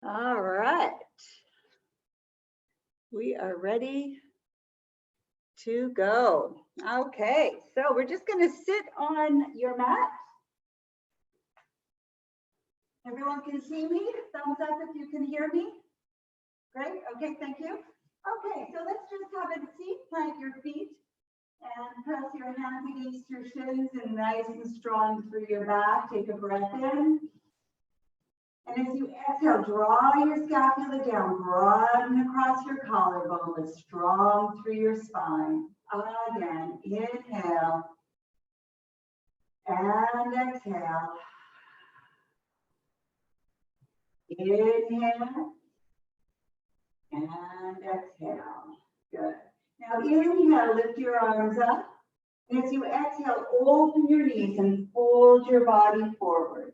All right. We are ready to go. Okay, so we're just going to sit on your mat. Everyone can see me? Thumbs up if you can hear me. Great. Okay, thank you. Okay, so let's just have a seat, plant your feet, and press your hands against your shins and nice and strong through your back. Take a breath in. And as you exhale, draw your scapula down, broaden across your collarbone, but strong through your spine. Again, inhale and exhale. Inhale and exhale. Good. Now inhale, lift your arms up. And as you exhale, open your knees and fold your body forward.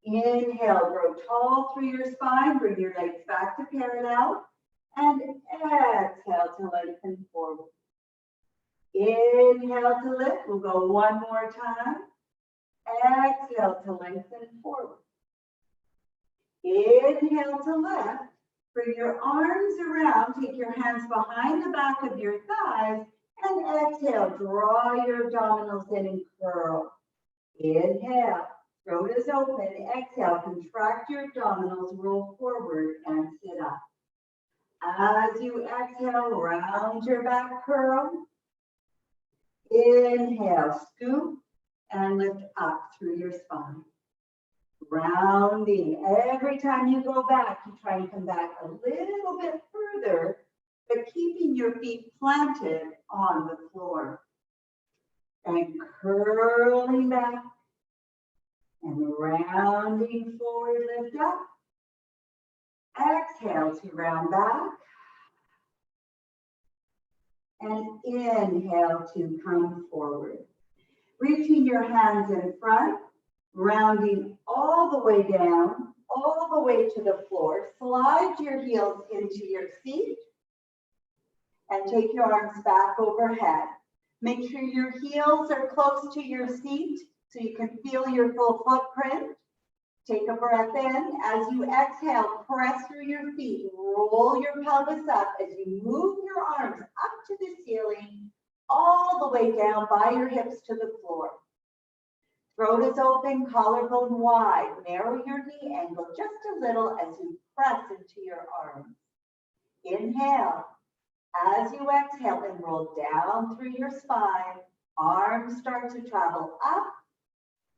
Inhale, grow tall through your spine, bring your legs back to parallel, and exhale to lengthen forward. Inhale to lift, we'll go one more time. Exhale to lengthen forward. Inhale to lift, bring your arms around, take your hands behind the back of your thighs, and exhale, draw your abdominals in and curl. Inhale. Throat is open. Exhale, contract your abdominals, roll forward and sit up. As you exhale, round your back curl. Inhale, scoop and lift up through your spine. Rounding. Every time you go back, you try and come back a little bit further, but keeping your feet planted on the floor. And curling back. And rounding forward, lift up. Exhale to round back. And inhale to come forward. Reaching your hands in front, rounding all the way down, all the way to the floor. Slide your heels into your seat. And take your arms back overhead. Make sure your heels are close to your seat, so you can feel your full footprint. Take a breath in. As you exhale, press through your feet. Roll your pelvis up as you move your arms up to the ceiling, all the way down by your hips to the floor. Throat is open, collarbone wide. Narrow your knee angle just a little as you press into your arms. Inhale. As you exhale and roll down through your spine, arms start to travel up,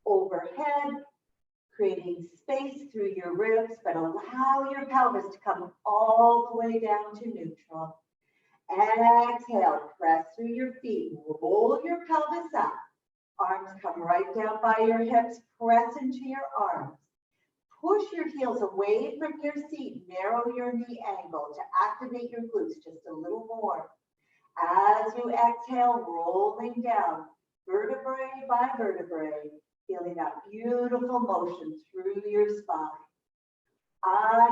overhead, creating space through your ribs, but allow your pelvis to come all the way down to neutral. Exhale, press through your feet, roll your pelvis up. Arms come right down by your hips, press into your arms. Push your heels away from your seat, narrow your knee angle to activate your glutes just a little more. As you exhale, rolling down, vertebrae by vertebrae, feeling that beautiful motion through your spine.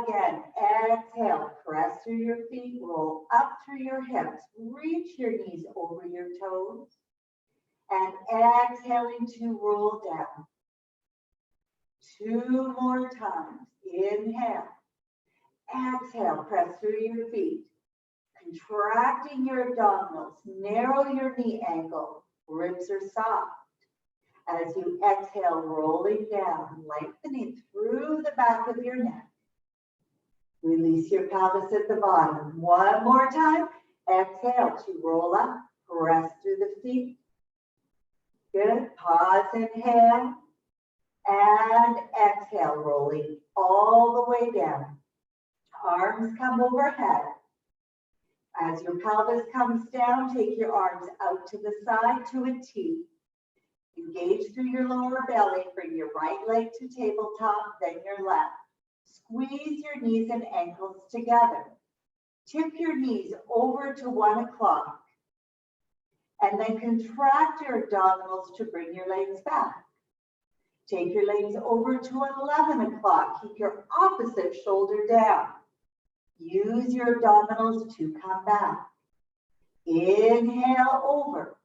Again, exhale, press through your feet, roll up through your hips, reach your knees over your toes, and exhaling to roll down. 2 more times. Inhale. Exhale, press through your feet. Contracting your abdominals, narrow your knee angle, ribs are soft. As you exhale, rolling down, lengthening through the back of your neck. Release your pelvis at the bottom. 1 more time. Exhale to roll up, press through the feet. Good. Pause, inhale. And exhale, rolling all the way down. Arms come overhead. As your pelvis comes down, take your arms out to the side to a T. Engage through your lower belly. Bring your right leg to tabletop, then your left. Squeeze your knees and ankles together. Tip your knees over to 1 o'clock. And then contract your abdominals to bring your legs back. Take your legs over to 11 o'clock. Keep your opposite shoulder down. Use your abdominals to come back. Inhale over.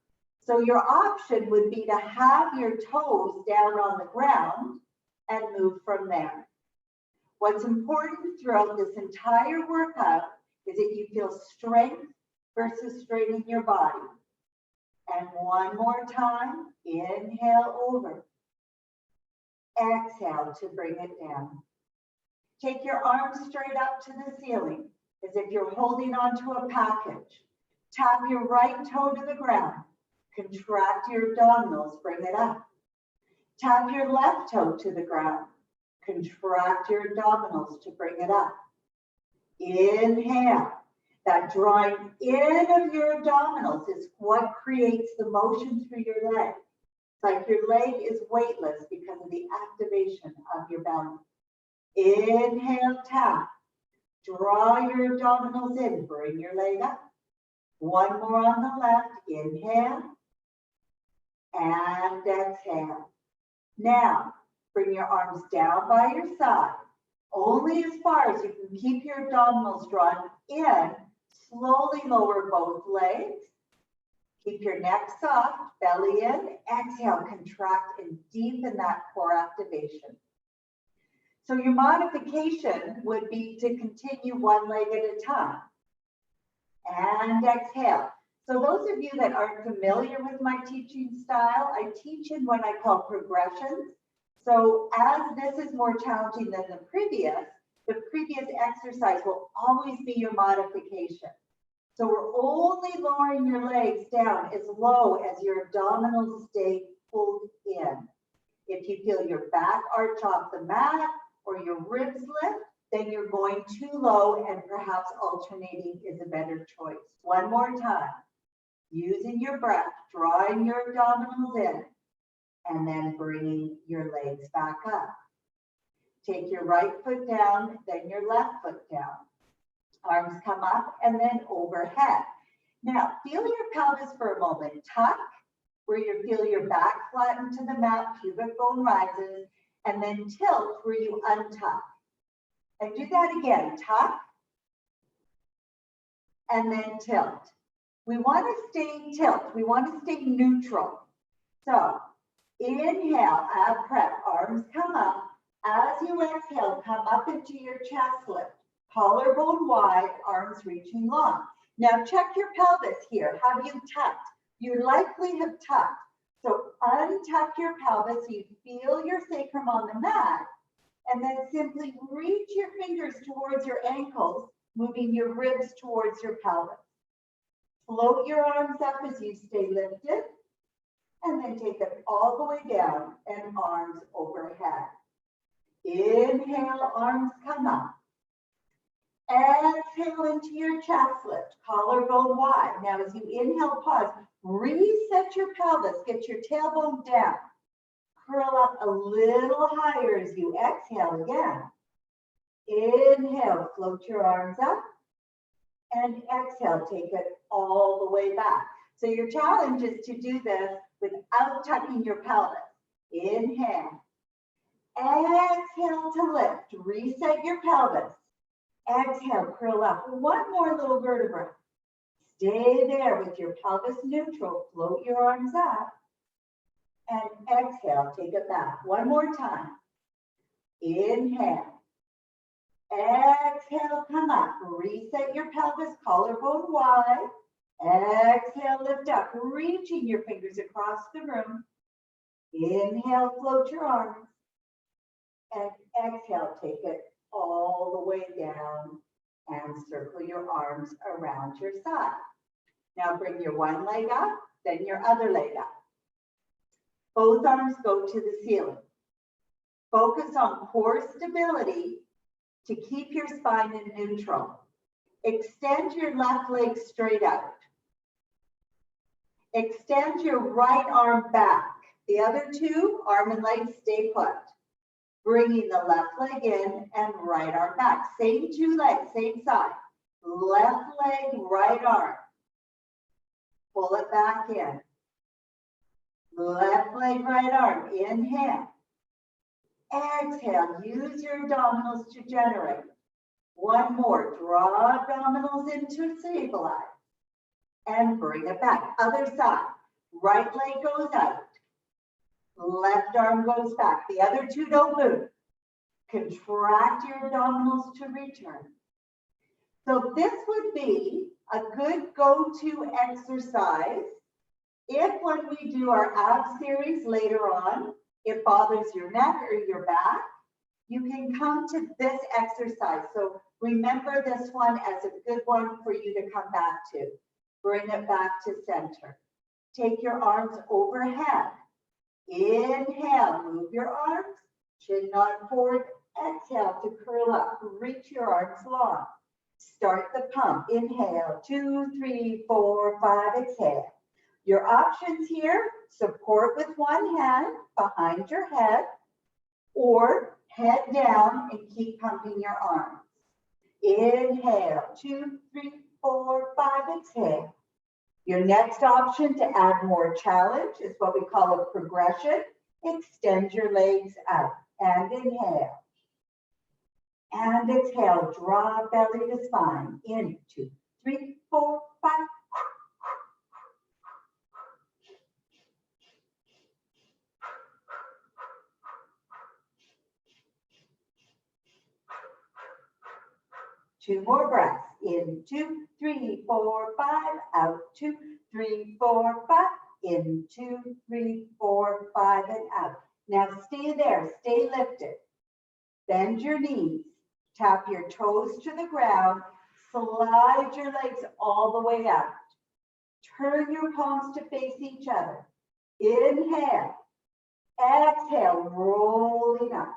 So your option would be to have your toes down on the ground and move from there. What's important throughout this entire workout is that you feel strength versus strain in your body. And one more time, inhale over. Exhale to bring it down. Take your arms straight up to the ceiling as if you're holding onto a package. Tap your right toe to the ground. Contract your abdominals, bring it up. Tap your left toe to the ground. Contract your abdominals to bring it up. Inhale. That drawing in of your abdominals is what creates the motion through your leg. It's like your leg is weightless because of the activation of your belly. Inhale, tap. Draw your abdominals in, bring your leg up. One more on the left, inhale. And exhale. Now, bring your arms down by your side, only as far as you can keep your abdominals drawn in. Slowly lower both legs. Keep your neck soft, belly in. Exhale, contract and deepen that core activation. So your modification would be to continue one leg at a time. And exhale. So those of you that aren't familiar with my teaching style, I teach in what I call progressions. So as this is more challenging than the previous exercise will always be your modification. So we're only lowering your legs down as low as your abdominals stay pulled in. If you feel your back arch off the mat or your ribs lift, then you're going too low and perhaps alternating is a better choice. One more time. Using your breath, drawing your abdominals in, and then bringing your legs back up. Take your right foot down, then your left foot down. Arms come up and then overhead. Now, feel your pelvis for a moment. Tuck, where you feel your back flatten to the mat, pubic bone rises, and then tilt where you untuck. And do that again. Tuck, and then tilt. We want to stay tilt. We want to stay neutral. So, inhale, ab prep, arms come up. As you exhale, come up into your chest lift. Collarbone wide, arms reaching long. Now check your pelvis here. Have you tucked? You likely have tucked. So untuck your pelvis. You feel your sacrum on the mat. And then simply reach your fingers towards your ankles, moving your ribs towards your pelvis. Float your arms up as you stay lifted. And then take it all the way down and arms overhead. Inhale, arms come up. Exhale into your chest lift, collarbone wide. Now as you inhale, pause, reset your pelvis, get your tailbone down. Curl up a little higher as you exhale again. Inhale, float your arms up. And exhale, take it all the way back. So your challenge is to do this without tucking your pelvis. Inhale. Exhale to lift. Reset your pelvis. Exhale, curl up. One more little vertebra. Stay there with your pelvis neutral. Float your arms up. And exhale, take it back. One more time. Inhale. Exhale, come up. Reset your pelvis, collarbone wide. Exhale, lift up, reaching your fingers across the room. Inhale, float your arms. And exhale, take it all the way down and circle your arms around your side. Now bring your one leg up, then your other leg up. Both arms go to the ceiling. Focus on core stability to keep your spine in neutral. Extend your left leg straight out. Extend your right arm back. The other two, arm and leg, stay put. Bringing the left leg in and right arm back. Same two legs, same side. Left leg, right arm. Pull it back in. Left leg, right arm. Inhale. Exhale. Use your abdominals to generate. One more. Draw abdominals in to stabilize. And bring it back. Other side. Right leg goes out. Left arm goes back. The other two don't move. Contract your abdominals to return. So this would be a good go-to exercise if when we do our ab series later on, it bothers your neck or your back, you can come to this exercise. So remember this one as a good one for you to come back to. Bring it back to center. Take your arms overhead. Inhale, move your arms, chin nod forward. Exhale to curl up, reach your arms long. Start the pump. Inhale, 2, 3, 4, 5, exhale. Your options here, support with one hand behind your head, or head down and keep pumping your arms. Inhale, 2, 3, 4, 5, exhale. Your next option to add more challenge is what we call a progression. Extend your legs out and inhale. And exhale, draw belly to spine. In 2, 3, 4, 5. 2 more breaths. In 2, 3, 4, 5. Out 2, 3, 4, 5. In 2, 3, 4, 5, and out. Now stay there, stay lifted. Bend your knees. Tap your toes to the ground. Slide your legs all the way out. Turn your palms to face each other. Inhale. Exhale, rolling up.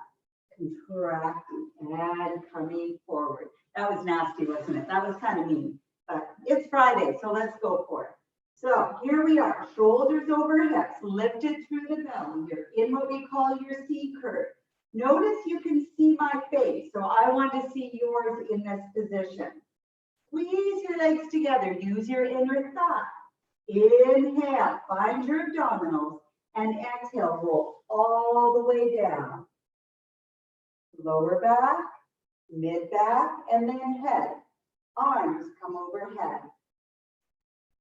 Contracting and coming forward. That was nasty, wasn't it? That was kind of mean, but it's Friday, so let's go for it. So here we are, shoulders over hips, lifted through the belly. You're in what we call your C curve. Notice you can see my face, so I want to see yours in this position. Squeeze your legs together, use your inner thigh. Inhale, find your abdominals, and exhale, roll all the way down. Lower back, mid back, and then head. Arms come overhead.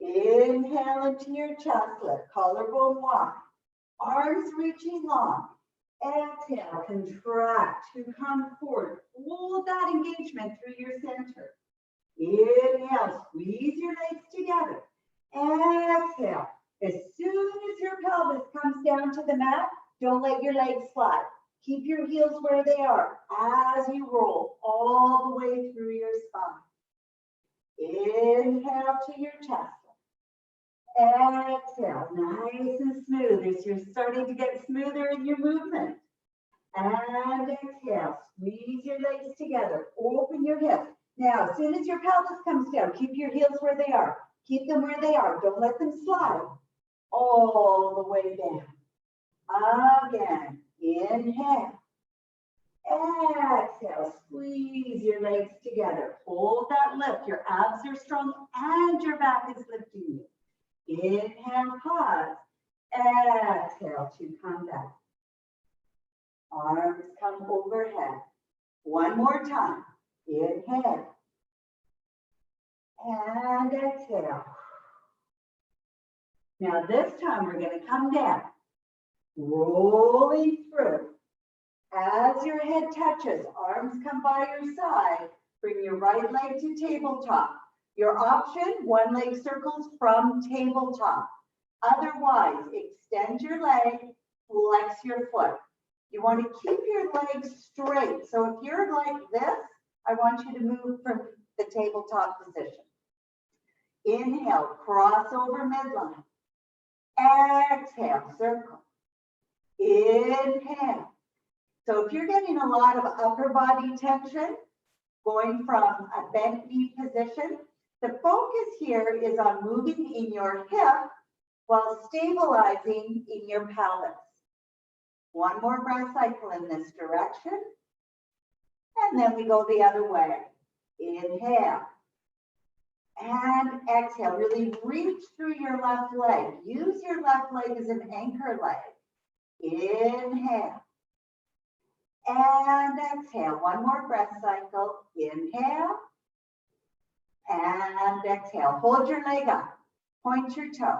Inhale into your chest lift, collarbone wide. Arms reaching long. Exhale, contract to come forward. Hold that engagement through your center. Inhale, squeeze your legs together. Exhale. As soon as your pelvis comes down to the mat, don't let your legs slide. Keep your heels where they are as you roll all the way through your spine. Inhale to your chest. Exhale, nice and smooth as you're starting to get smoother in your movement. And exhale, squeeze your legs together, open your hips. Now, as soon as your pelvis comes down, keep your heels where they are. Keep them where they are. Don't let them slide all the way down. Again, inhale. Exhale, squeeze your legs together. Hold that lift. Your abs are strong and your back is lifting you. Inhale, pause. Exhale to come back. Arms come overhead. One more time. Inhale. And exhale. Now this time we're going to come down. Rolling through. As your head touches, arms come by your side. Bring your right leg to tabletop. Your option, one leg circles from tabletop. Otherwise, extend your leg, flex your foot. You want to keep your legs straight. So if you're like this, I want you to move from the tabletop position. Inhale, cross over midline. Exhale, circle. Inhale. So if you're getting a lot of upper body tension, going from a bent knee position, the focus here is on moving in your hip while stabilizing in your pelvis. One more breath cycle in this direction. And then we go the other way. Inhale. And exhale. Really reach through your left leg. Use your left leg as an anchor leg. Inhale. And exhale. One more breath cycle. Inhale. And exhale. Hold your leg up. Point your toe.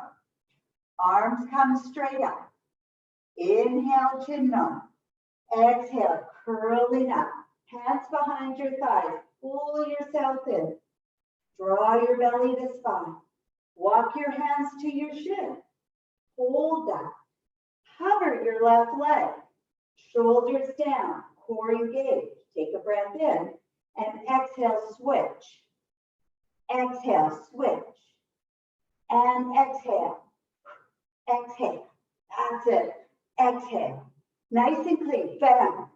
Arms come straight up. Inhale, chin nod. Exhale, curling up. Hands behind your thighs. Pull yourself in. Draw your belly to spine. Walk your hands to your shin. Hold that. Hover your left leg. Shoulders down, core engaged. Take a breath in and exhale, switch. Exhale, switch. And exhale. Exhale. That's it. Exhale. Nice and clean. Bam.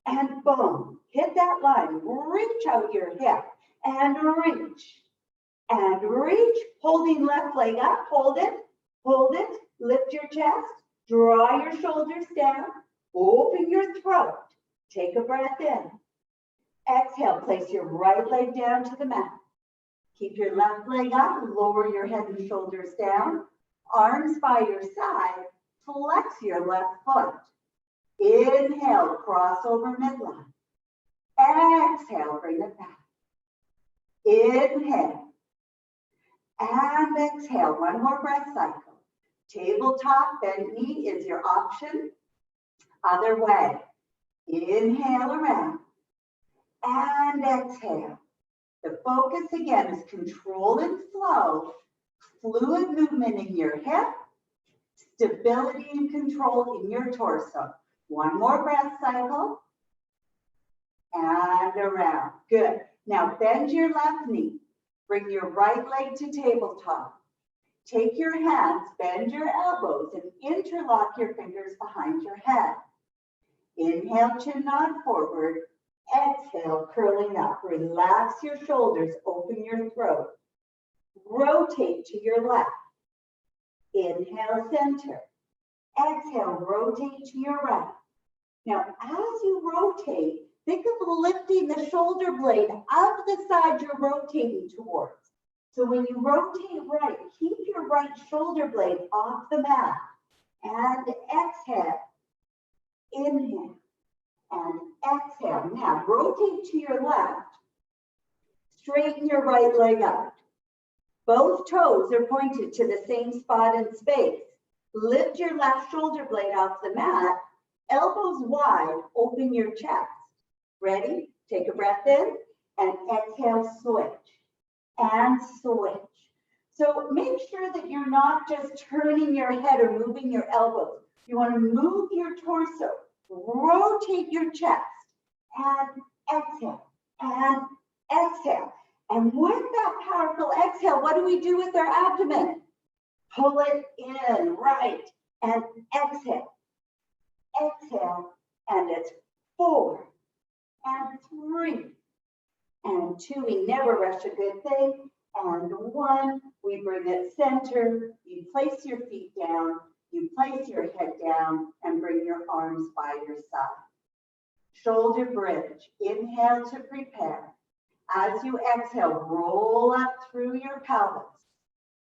And boom. Hit that line. Reach out your hip and reach. And reach. Holding left leg up. Hold it. Hold it. Lift your chest. Draw your shoulders down. Open your throat. Take a breath in. Exhale. Place your right leg down to the mat. Keep your left leg up. Lower your head and shoulders down. Arms by your side. Flex your left foot. Inhale, cross over midline. Exhale, bring it back. Inhale. And exhale. One more breath cycle. Tabletop, bent knee is your option. Other way. Inhale around. And exhale. The focus again is control and flow. Fluid movement in your hip. Stability and control in your torso. One more breath cycle. And around. Good. Now bend your left knee. Bring your right leg to tabletop. Take your hands, bend your elbows, and interlock your fingers behind your head. Inhale, chin nod forward. Exhale, curling up. Relax your shoulders, open your throat. Rotate to your left. Inhale, center. Exhale, rotate to your right. Now, as you rotate, think of lifting the shoulder blade of the side you're rotating towards. So when you rotate right, keep your right shoulder blade off the mat. And exhale. Inhale. And exhale. Now, rotate to your left. Straighten your right leg up. Both toes are pointed to the same spot in space. Lift your left shoulder blade off the mat. Elbows wide, open your chest. Ready? Take a breath in and exhale, switch. And switch. So make sure that you're not just turning your head or moving your elbows. You want to move your torso, rotate your chest, and exhale, and exhale. And with that powerful exhale, what do we do with our abdomen? Pull it in, right, and exhale. Exhale, and it's 4, and 3, and 2. We never rush a good thing. And 1, we bring it center. You place your feet down. You place your head down and bring your arms by your side. Shoulder bridge. Inhale to prepare. As you exhale, roll up through your pelvis.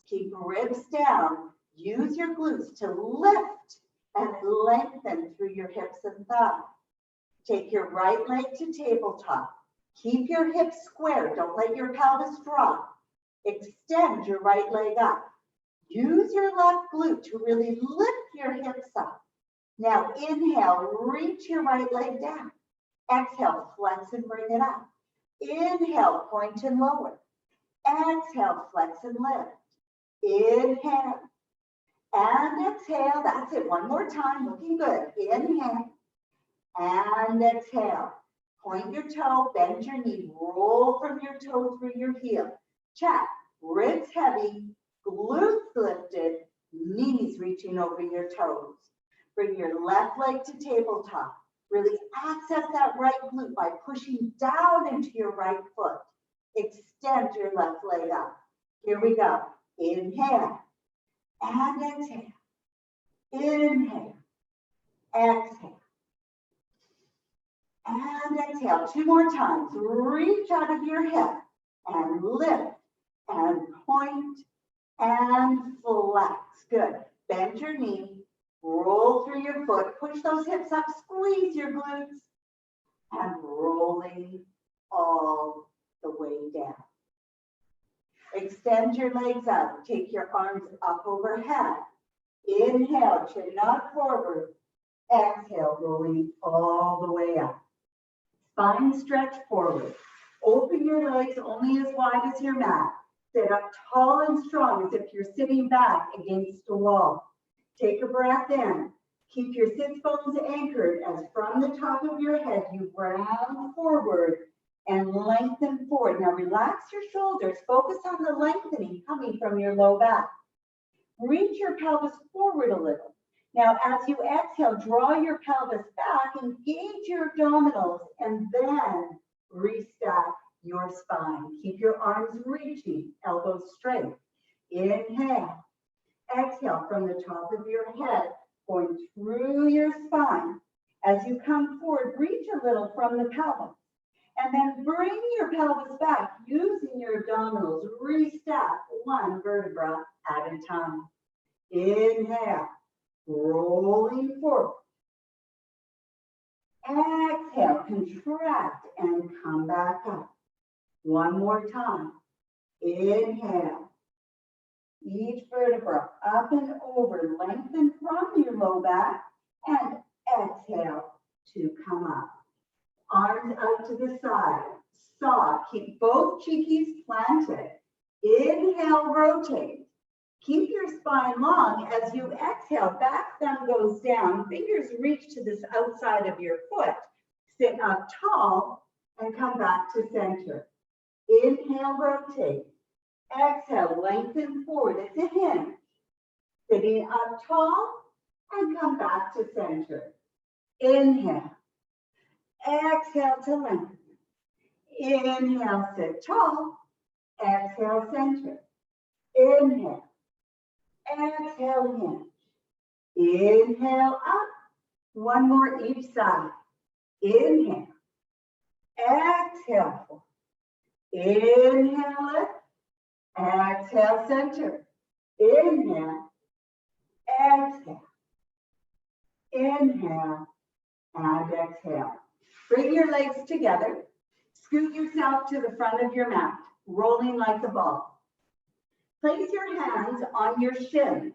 Keep ribs down. Use your glutes to lift and lengthen through your hips and thighs. Take your right leg to tabletop. Keep your hips square. Don't let your pelvis drop. Extend your right leg up. Use your left glute to really lift your hips up. Now inhale, reach your right leg down. Exhale, flex and bring it up. Inhale, point and lower. Exhale, flex and lift. Inhale. And exhale. That's it. One more time. Looking good. Inhale. And exhale. Point your toe, bend your knee, roll from your toe through your heel. Check. Ribs heavy, glutes lifted, knees reaching over your toes. Bring your left leg to tabletop. Really access that right glute by pushing down into your right foot. Extend your left leg up. Here we go. Inhale and exhale. Inhale. Exhale. And exhale. 2 more times. Reach out of your hip and lift and point and flex. Good. Bend your knee. Roll through your foot. Push those hips up. Squeeze your glutes. And rolling all the way down. Extend your legs up. Take your arms up overhead. Inhale, chin nod forward. Exhale, rolling all the way up. Spine stretch forward. Open your legs only as wide as your mat. Sit up tall and strong as if you're sitting back against a wall. Take a breath in. Keep your sits bones anchored as from the top of your head you round forward and lengthen forward. Now relax your shoulders. Focus on the lengthening coming from your low back. Reach your pelvis forward a little. Now as you exhale, draw your pelvis back, engage your abdominals, and then restack your spine. Keep your arms reaching, elbows straight. Inhale. Exhale from the top of your head, going through your spine. As you come forward, reach a little from the pelvis. And then bring your pelvis back using your abdominals. Restack one vertebra at a time. Inhale, rolling forward. Exhale, contract and come back up. One more time. Inhale. Each vertebra up and over, lengthen from your low back, and exhale to come up. Arms out to the side. Saw. Keep both cheekies planted. Inhale, rotate. Keep your spine long. As you exhale, back thumb goes down. Fingers reach to this outside of your foot. Sit up tall and come back to center. Inhale, rotate. Exhale, lengthen forward. It's a hinge. Sitting up tall and come back to center. Inhale. Exhale to lengthen. Inhale, sit tall. Exhale, center. Inhale. Exhale, hinge. Inhale, up. One more each side. Inhale. Exhale, forward. Inhale, lift. Exhale, center. Inhale. Exhale. Inhale. And exhale. Bring your legs together. Scoot yourself to the front of your mat, rolling like a ball. Place your hands on your shins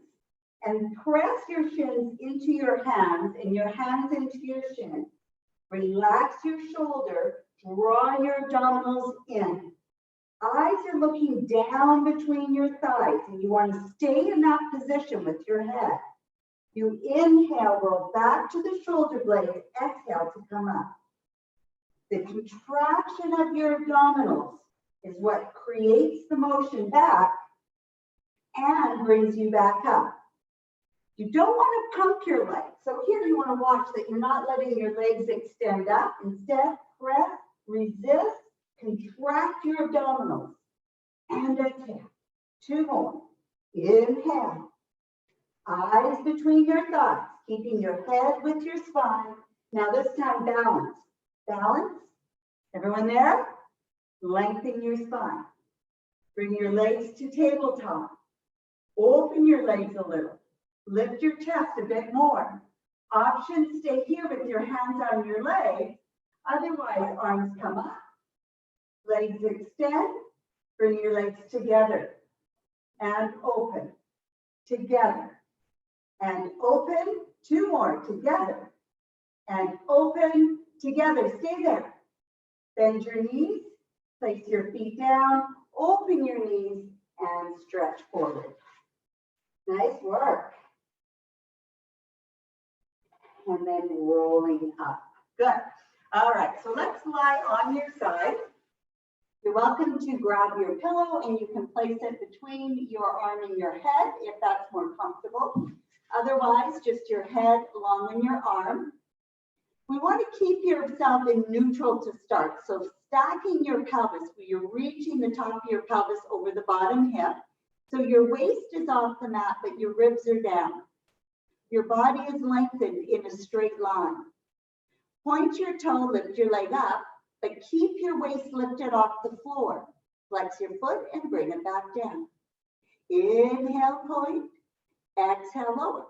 and press your shins into your hands and your hands into your shins. Relax your shoulder. Draw your abdominals in. Eyes are looking down between your thighs, and you want to stay in that position with your head. You inhale, roll back to the shoulder blades. Exhale to come up. The contraction of your abdominals is what creates the motion back and brings you back up. You don't want to pump your legs. So here you want to watch that you're not letting your legs extend up. Instead, press, resist, contract your abdominals. And exhale. Two more. Inhale. Eyes between your thighs, keeping your head with your spine. Now this time, balance. Balance. Everyone there? Lengthen your spine. Bring your legs to tabletop. Open your legs a little. Lift your chest a bit more. Option, stay here with your hands on your legs. Otherwise, arms come up. Legs extend. Bring your legs together. And open. Together. And open. Two more. Together. And open. Together. Stay there. Bend your knees. Place your feet down. Open your knees and stretch forward. Nice work. And then rolling up. Good. All right, so let's lie on your side. You're welcome to grab your pillow and you can place it between your arm and your head if that's more comfortable. Otherwise, just your head along in your arm. We want to keep yourself in neutral to start. So stacking your pelvis, where you're reaching the top of your pelvis over the bottom hip. So your waist is off the mat, but your ribs are down. Your body is lengthened in a straight line. Point your toe, lift your leg up, but keep your waist lifted off the floor. Flex your foot and bring it back down. Inhale, point. Exhale, lower.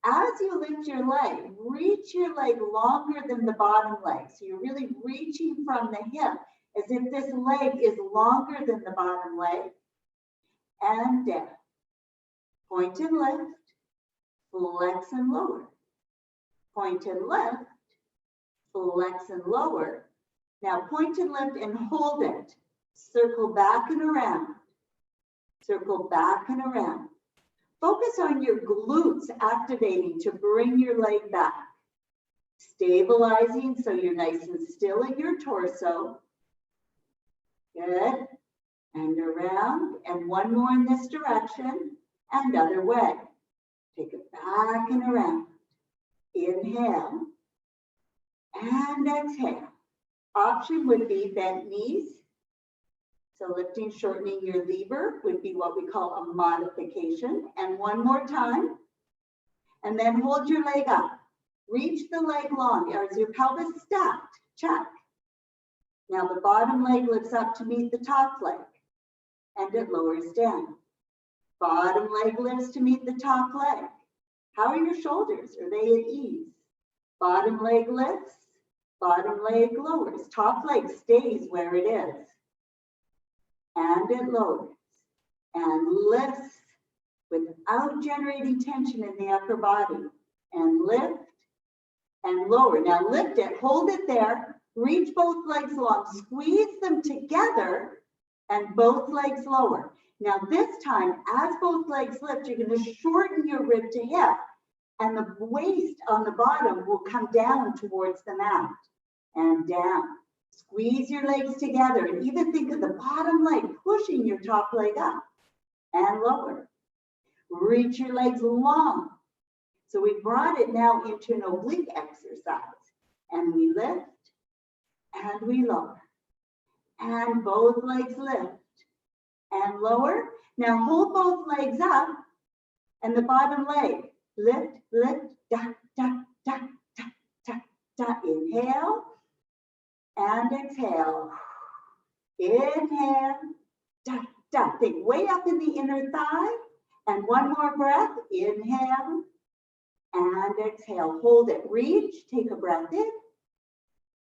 As you lift your leg, reach your leg longer than the bottom leg. So you're really reaching from the hip as if this leg is longer than the bottom leg. And down. Point and lift. Flex and lower. Point and lift, flex and lower. Now point and lift and hold it. Circle back and around. Circle back and around. Focus on your glutes activating to bring your leg back. Stabilizing so you're nice and still in your torso. Good. And around. And one more in this direction. And other way. Take it back and around. Inhale. And exhale. Option would be bent knees. So lifting, shortening your lever would be what we call a modification. And one more time. And then hold your leg up. Reach the leg long. Is your pelvis stacked? Check. Now the bottom leg lifts up to meet the top leg. And it lowers down. Bottom leg lifts to meet the top leg. How are your shoulders? Are they at ease? Bottom leg lifts. Bottom leg lowers. Top leg stays where it is. And it lowers. And lifts without generating tension in the upper body. And lift and lower. Now lift it, hold it there. Reach both legs long. Squeeze them together and both legs lower. Now this time, as both legs lift, you're going to shorten your rib to hip. And the waist on the bottom will come down towards the mat. And down. Squeeze your legs together and even think of the bottom leg pushing your top leg up and lower. Reach your legs long. So we brought it now into an oblique exercise. And we lift and we lower. And both legs lift and lower. Now hold both legs up and the bottom leg. Lift, lift, da, da, da, da, da, da. Inhale. And exhale. Inhale. Da, da. Think way up in the inner thigh. And one more breath. Inhale. And exhale. Hold it. Reach. Take a breath in.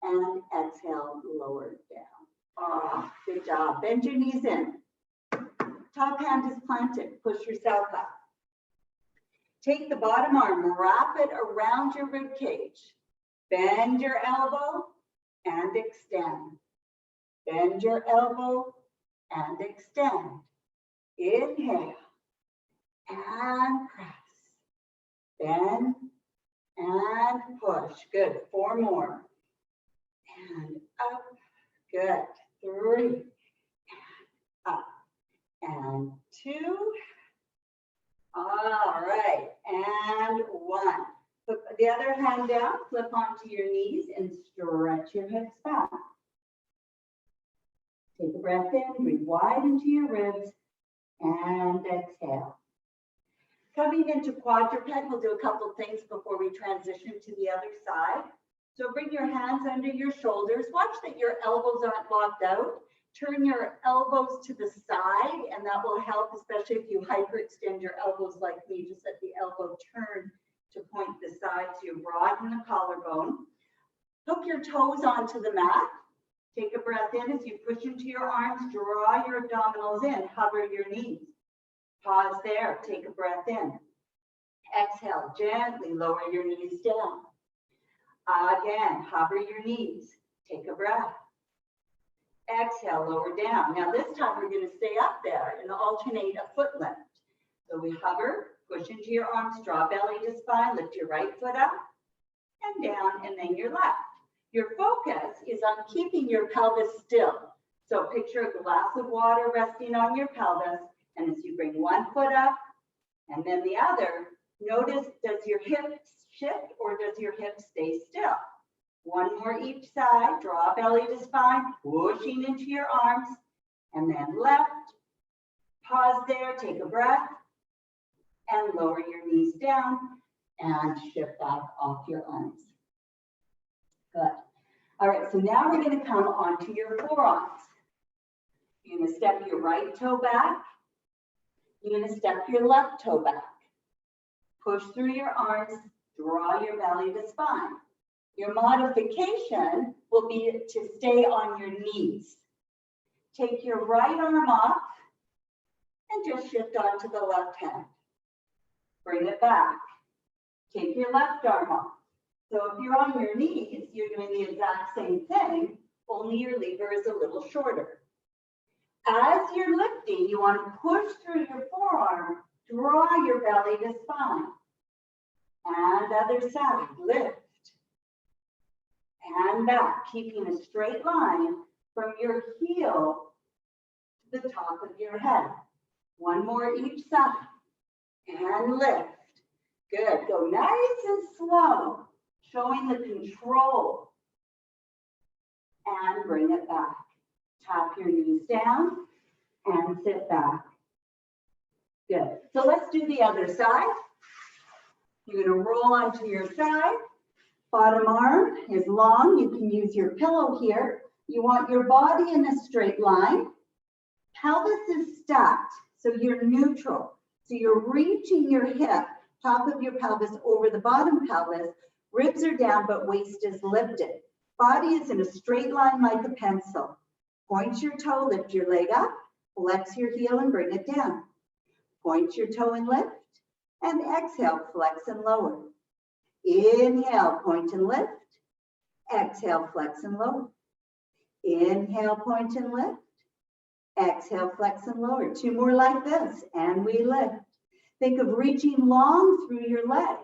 And exhale. Lower down. Oh, good job. Bend your knees in. Top hand is planted. Push yourself up. Take the bottom arm. Wrap it around your rib cage. Bend your elbow. And extend. Bend your elbow and extend. Inhale and press. Bend and push. Good. 4 more. And up. Good. 3. And up. And 2. All right. And 1. Put the other hand down, flip onto your knees and stretch your hips back. Take a breath in, breathe wide into your ribs, and exhale. Coming into quadruped, we'll do a couple things before we transition to the other side. So bring your hands under your shoulders. Watch that your elbows aren't locked out. Turn your elbows to the side, and that will help, especially if you hyperextend your elbows like me, just let the elbow turn to point the side so you broaden the collarbone. Hook your toes onto the mat. Take a breath in as you push into your arms. Draw your abdominals in. Hover your knees. Pause there. Take a breath in. Exhale. Gently lower your knees down. Again, hover your knees. Take a breath. Exhale. Lower down. Now this time we're going to stay up there and alternate a foot lift. So we hover. Push into your arms, draw belly to spine, lift your right foot up and down, and then your left. Your focus is on keeping your pelvis still. So picture a glass of water resting on your pelvis, and as you bring one foot up and then the other, notice, does your hip shift or does your hip stay still? One more each side, draw belly to spine, pushing into your arms, and then left. Pause there, take a breath. And lower your knees down and shift back off your arms. Good. All right, so now we're going to come onto your forearms. You're going to step your right toe back. You're going to step your left toe back. Push through your arms, draw your belly to spine. Your modification will be to stay on your knees. Take your right arm off and just shift onto the left hand. Bring it back. Take your left arm off. So if you're on your knees, you're doing the exact same thing, only your lever is a little shorter. As you're lifting, you want to push through your forearm, draw your belly to spine. And other side, lift. And back, keeping a straight line from your heel to the top of your head. One more each side. And lift. Good. Go nice and slow, showing the control. And bring it back. Tap your knees down and sit back. Good. So let's do the other side. You're going to roll onto your side. Bottom arm is long. You can use your pillow here. You want your body in a straight line. Pelvis is stacked, so you're neutral. So you're reaching your hip, top of your pelvis over the bottom pelvis. Ribs are down, but waist is lifted. Body is in a straight line like a pencil. Point your toe, lift your leg up, flex your heel and bring it down. Point your toe and lift, and exhale, flex and lower. Inhale, point and lift. Exhale, flex and lower. Inhale, point and lift. Exhale, flex and lower. Two more like this, and we lift. Think of reaching long through your leg,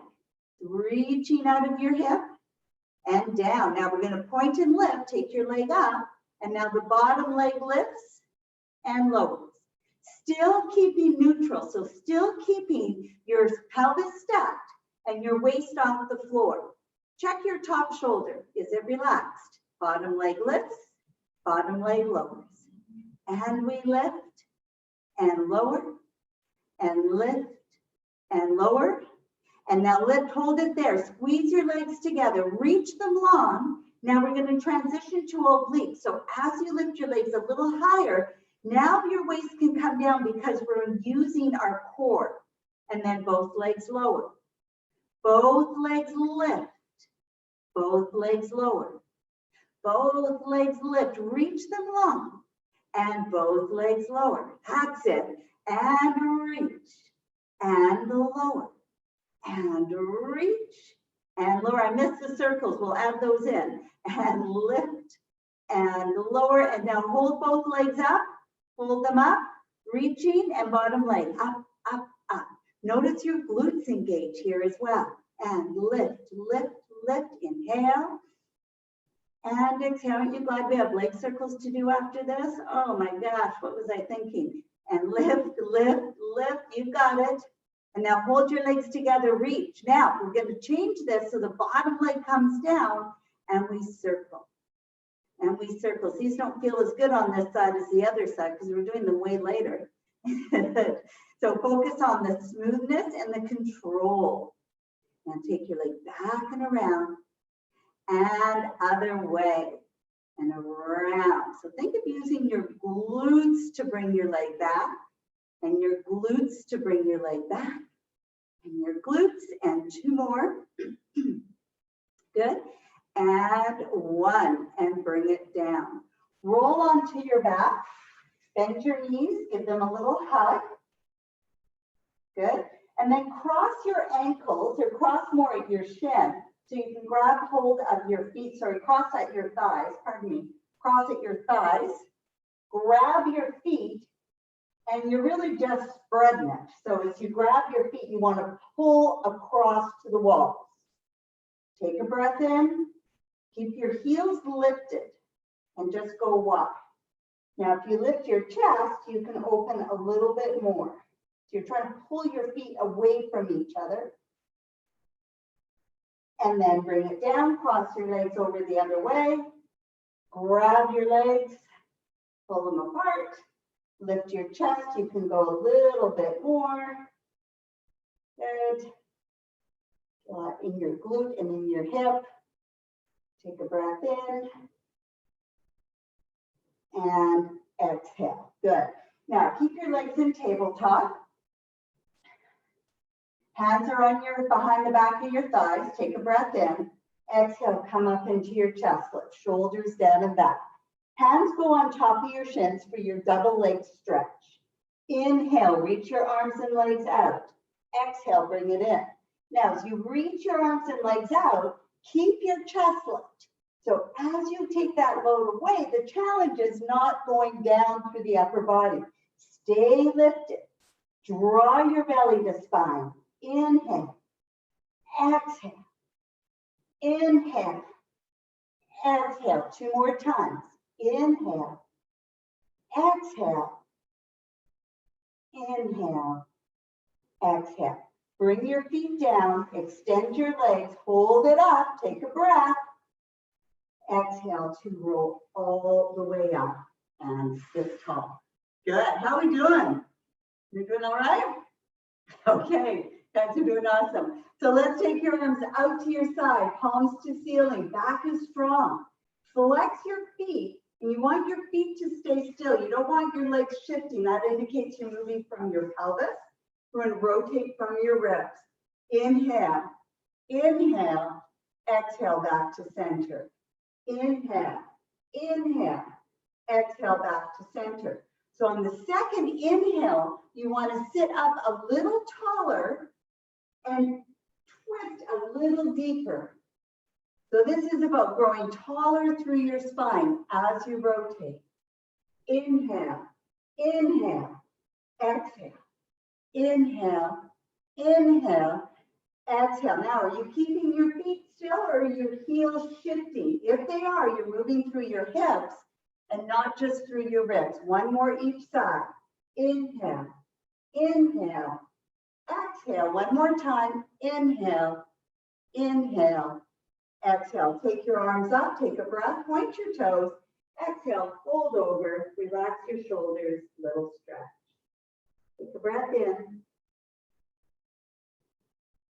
reaching out of your hip and down. Now we're going to point and lift, take your leg up, and now the bottom leg lifts and lowers. Still keeping neutral, so still keeping your pelvis stacked and your waist off the floor. Check your top shoulder. Is it relaxed? Bottom leg lifts, bottom leg lowers. And we lift and lower and lift and lower. And now lift, hold it there. Squeeze your legs together, reach them long. Now we're going to transition to obliques. So as you lift your legs a little higher, now your waist can come down because we're using our core. And then both legs lower. Both legs lift. Both legs lower. Both legs lift. Reach them long. And both legs lower. That's it. And reach. And lower. And reach. And lower. I missed the circles. We'll add those in. And lift. And lower. And now hold both legs up. Hold them up. Reaching. And bottom leg. Up, up, up. Notice your glutes engage here as well. And lift, lift, lift. Inhale. And exhale. Aren't you glad we have leg circles to do after this? Oh my gosh, what was I thinking? And lift, lift, lift. You've got it. And now hold your legs together, reach. Now we're going to change this so the bottom leg comes down and we circle. And we circle. These don't feel as good on this side as the other side because we're doing them way later. So focus on the smoothness and the control. And take your leg back and around. And other way and around. So think of using your glutes to bring your leg back and your glutes to bring your leg back and your glutes and two more. Good. And one and bring it down. Roll onto your back. Bend your knees. Give them a little hug. Good. And then cross your ankles or cross more at your shin. So you can grab hold of your feet, cross at your thighs, pardon me, cross at your thighs, grab your feet, and you're really just spreading it. So as you grab your feet, you want to pull across to the walls. Take a breath in, keep your heels lifted, and just go wide. Now, if you lift your chest, you can open a little bit more. So you're trying to pull your feet away from each other. And then bring it down, cross your legs over the other way, grab your legs, pull them apart, lift your chest, you can go a little bit more. Good. In your glute and in your hip. Take a breath in. And exhale. Good. Now keep your legs in tabletop. Hands are on your behind the back of your thighs. Take a breath in. Exhale, come up into your chest. Lift shoulders down and back. Hands go on top of your shins for your double leg stretch. Inhale, reach your arms and legs out. Exhale, bring it in. Now, as you reach your arms and legs out, Keep your chest lift. So as you take that load away, the challenge is not going down through the upper body. Stay lifted. Draw your belly to spine. Inhale. Exhale. Inhale. Exhale. 2 more times. Inhale. Exhale. Inhale. Exhale. Bring your feet down. Extend your legs. Hold it up. Take a breath. Exhale to roll all the way up and sit tall. Good. How are we doing? You doing all right? Okay. Guys are doing awesome. So let's take your arms out to your side, palms to ceiling. Back is strong. Flex your feet, and you want your feet to stay still. You don't want your legs shifting. That indicates you're moving from your pelvis. We're going to rotate from your ribs. Inhale. Inhale. Exhale back to center. Inhale. Inhale. Exhale back to center. So on the second inhale, you want to sit up a little taller and twist a little deeper. So this is about growing taller through your spine as you rotate. Inhale, inhale, exhale. Inhale, inhale, exhale. Now, are you keeping your feet still or are your heels shifting? If they are, you're moving through your hips and not just through your ribs. 1 more each side. Inhale, inhale, exhale. 1 more time. Inhale, inhale, exhale. Take your arms up, take a breath, point your toes. Exhale, fold over, relax your shoulders, little stretch. Take a breath in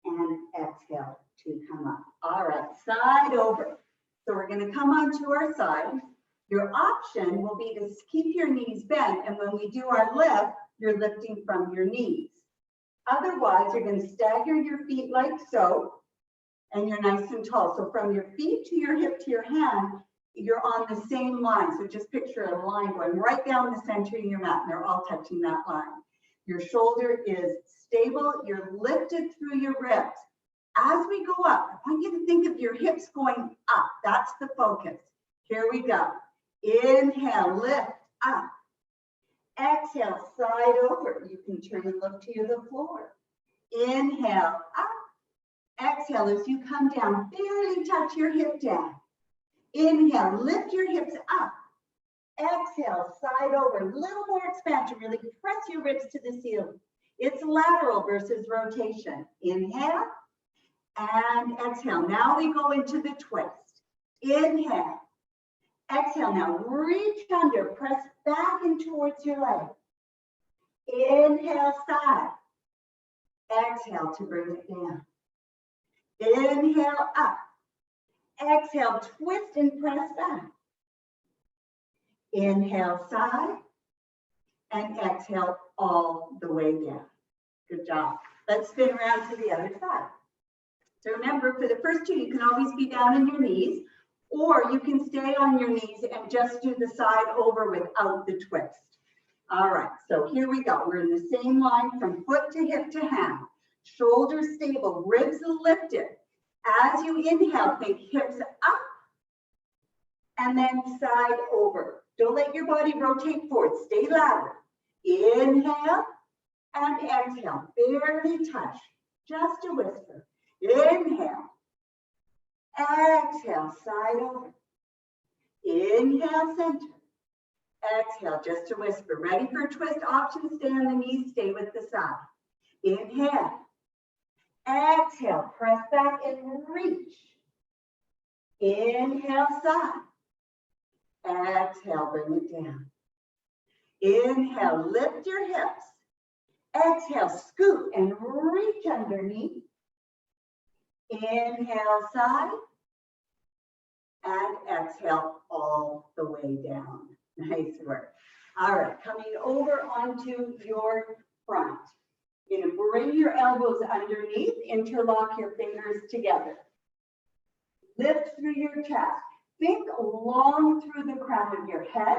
and exhale to come up. All right, side over. So we're going to come onto our side. Your option will be to keep your knees bent, and when we do our lift, you're lifting from your knees. Otherwise, you're going to stagger your feet like so, and you're nice and tall. So from your feet to your hip to your hand, you're on the same line. So just picture a line going right down the center of your mat, and they're all touching that line. Your shoulder is stable. You're lifted through your ribs. As we go up, I want you to think of your hips going up. That's the focus. Here we go. Inhale, lift up. Exhale, side over. You can turn and look to the floor. Inhale, up. Exhale, as you come down, barely touch your hip down. Inhale, lift your hips up. Exhale, side over. A little more expansion. Really press your ribs to the ceiling. It's lateral versus rotation. Inhale and exhale. Now we go into the twist. Inhale. Exhale. Now reach under. Press back and towards your leg. Inhale, side. Exhale to bring it down. Inhale, up. Exhale, twist and press back. Inhale, side, and exhale all the way down. Good job. Let's spin around to the other side. So remember, for the first 2, you can always be down on your knees, or you can stay on your knees and just do the side over without the twist. All right, so here we go. We're in the same line from foot to hip to hand. Shoulders stable, ribs lifted. As you inhale, think hips up and then side over. Don't let your body rotate forward. Stay lateral. Inhale and exhale. Barely touch. Just a whisper. Inhale. Exhale. Side over. Inhale, center. Exhale, just a whisper. Ready for a twist option? Stay on the knees. Stay with the side. Inhale. Exhale. Press back and reach. Inhale, side. Exhale, bring it down. Inhale, lift your hips. Exhale, scoot and reach underneath. Inhale, side. And exhale all the way down. Nice work. All right, coming over onto your front. You're going to bring your elbows underneath, interlock your fingers together. Lift through your chest. Think long through the crown of your head.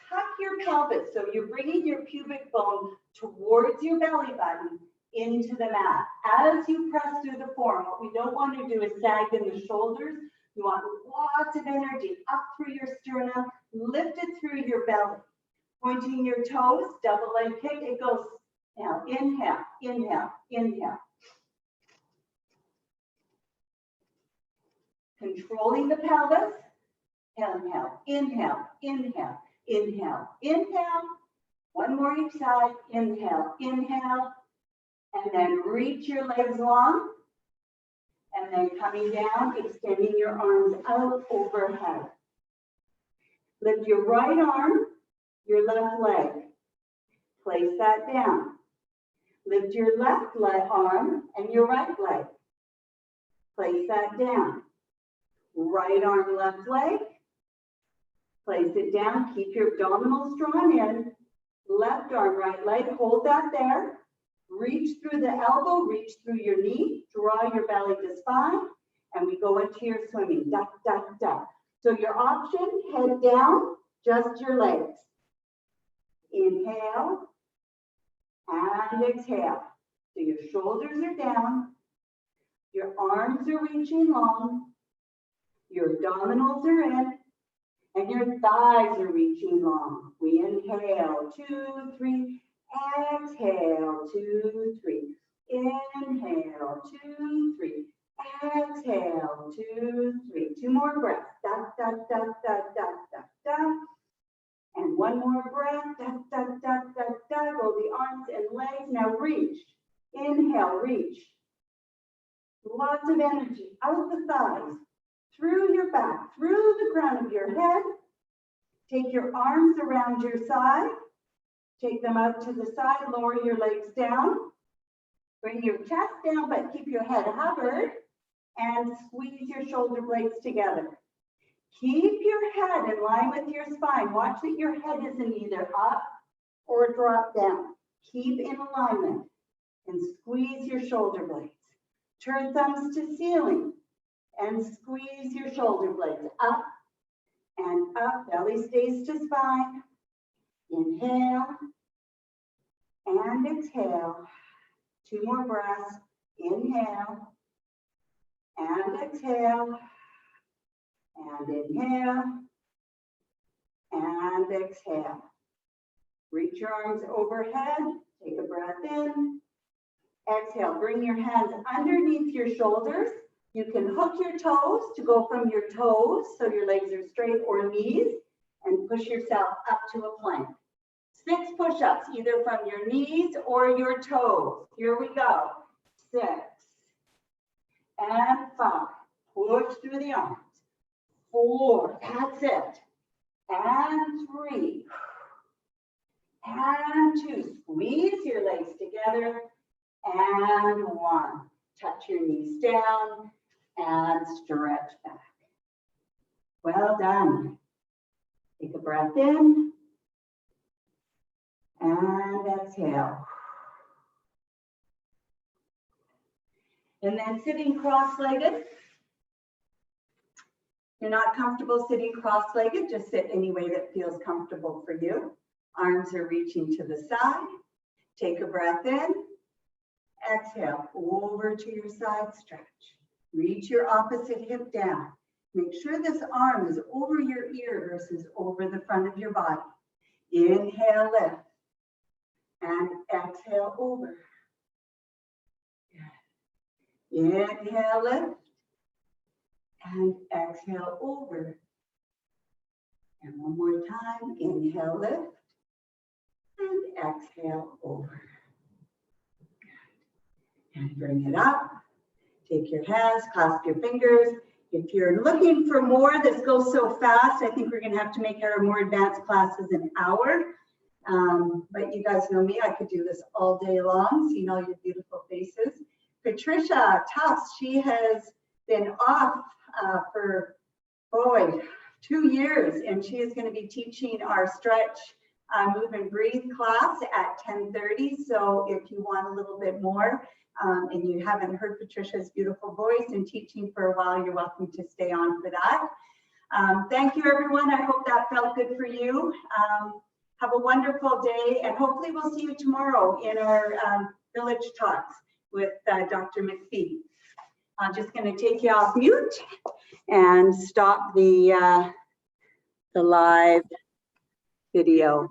Tuck your pelvis, so you're bringing your pubic bone towards your belly button into the mat. As you press through the form, what we don't want to do is sag in the shoulders. You want lots of energy up through your sternum, lift it through your belly. Pointing your toes, double leg kick, it goes. Now, inhale, inhale, inhale. Controlling the pelvis. Inhale, inhale, inhale, inhale, inhale. One more each side. Inhale, inhale. And then reach your legs long. And then coming down, extending your arms out overhead. Lift your right arm, your left leg. Place that down. Lift your left arm and your right leg. Place that down. Right arm, left leg. Place it down. Keep your abdominals drawn in. Left arm, right leg. Hold that there. Reach through the elbow, reach through your knee. Draw your belly to spine. And we go into your swimming. Duck, duck, duck. So your option, head down, just your legs. Inhale and exhale. So your shoulders are down. Your arms are reaching long. Your abdominals are in. And your thighs are reaching long. We inhale, 2, 3. Exhale, 2, 3. Inhale, 2, 3. Exhale, 2, 3. 2 more breaths. Da, da, da, da, da, da, da. And one more breath. Da, da, da, da, da. Go the arms and legs. Now reach. Inhale, reach. Lots of energy out the thighs, through your back, through the crown of your head. Take your arms around your side. Take them out to the side. Lower your legs down. Bring your chest down, but keep your head hovered. And squeeze your shoulder blades together. Keep your head in line with your spine. Watch that your head isn't either up or drop down. Keep in alignment and squeeze your shoulder blades. Turn thumbs to ceiling and squeeze your shoulder blades up and up. Belly stays to spine. Inhale and exhale. 2 more breaths. Inhale and exhale. And inhale and exhale. Reach your arms overhead. Take a breath in. Exhale. Bring your hands underneath your shoulders. You can hook your toes to go from your toes so your legs are straight, or knees, and push yourself up to a plank. 6 push-ups, either from your knees or your toes. Here we go. 6 and 5. Push through the arms. 4, that's it. And 3. And 2, squeeze your legs together. And 1, touch your knees down and stretch back. Well done. Take a breath in and exhale. And then sitting cross-legged. If you're not comfortable sitting cross-legged, just sit any way that feels comfortable for you. Arms are reaching to the side. Take a breath in. Exhale, over to your side stretch. Reach your opposite hip down. Make sure this arm is over your ear versus over the front of your body. Inhale, lift. And exhale, over. Inhale, lift. And exhale, over. And one more time. Inhale, lift. And exhale, over. And bring it up. Take your hands, clasp your fingers. If you're looking for more, this goes so fast. I think we're going to have to make our more advanced classes an hour. But you guys know me, I could do this all day long, seeing all your beautiful faces. Patricia Tufts, she has been off for, 2 years, and she is going to be teaching our stretch, move and breathe class at 10:30. So if you want a little bit more, and you haven't heard Patricia's beautiful voice and teaching for a while, you're welcome to stay on for that. Thank you, everyone. I hope that felt good for you. Have a wonderful day, and hopefully we'll see you tomorrow in our Village Talks with Dr. McPhee. I'm just going to take you off mute and stop the live video.